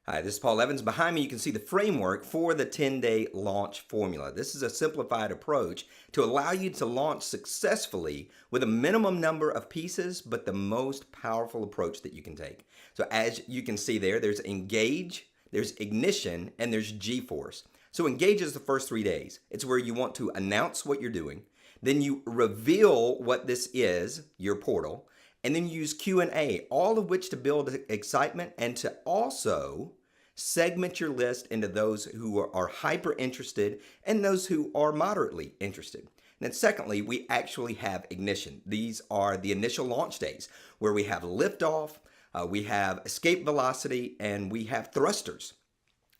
Hi, this is Paul Evans. Behind me, you can see the framework for the 10-day launch formula. This is a simplified approach to allow you to launch successfully with a minimum number of pieces, but the most powerful approach that you can take. So as you can see there's engage, there's ignition, and there's G-force. So engage is the first 3 days. It's where you want to announce what you're doing. Then you reveal what this is, your portal, and then use Q&A, all of which to build excitement and to also segment your list into those who are hyper interested and those who are moderately interested. And then secondly, we actually have ignition. These are the initial launch days where we have liftoff, we have escape velocity, and we have thrusters,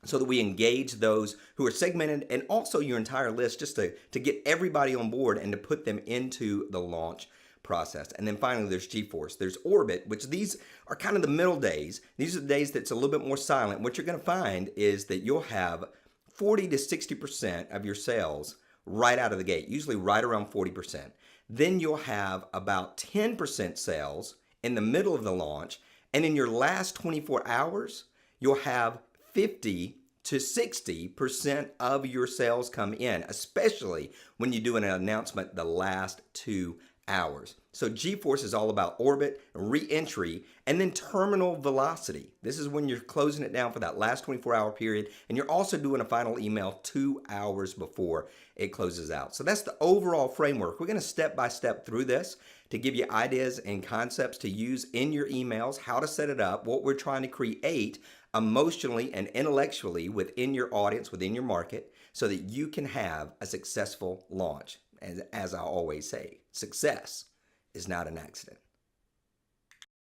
so that we engage those who are segmented and also your entire list, just to get everybody on board and to put them into the launch process. And then finally, there's G-force. There's orbit, which these are kind of the middle days. These are the days that's a little bit more silent. What you're going to find is that you'll have 40 to 60% of your sales right out of the gate, usually right around 40%. Then you'll have about 10% sales in the middle of the launch. And in your last 24 hours, you'll have 50 to 60% of your sales come in, especially when you do an announcement the last 2 hours. So G-force is all about orbit, re-entry, and then terminal velocity. This is when you're closing it down for that last 24-hour period, and you're also doing a final email 2 hours before it closes out. So that's the overall framework. We're going to step by step through this to give you ideas and concepts to use in your emails, how to set it up, what we're trying to create emotionally and intellectually within your audience, within your market, so that you can have a successful launch. As I always say, success is not an accident.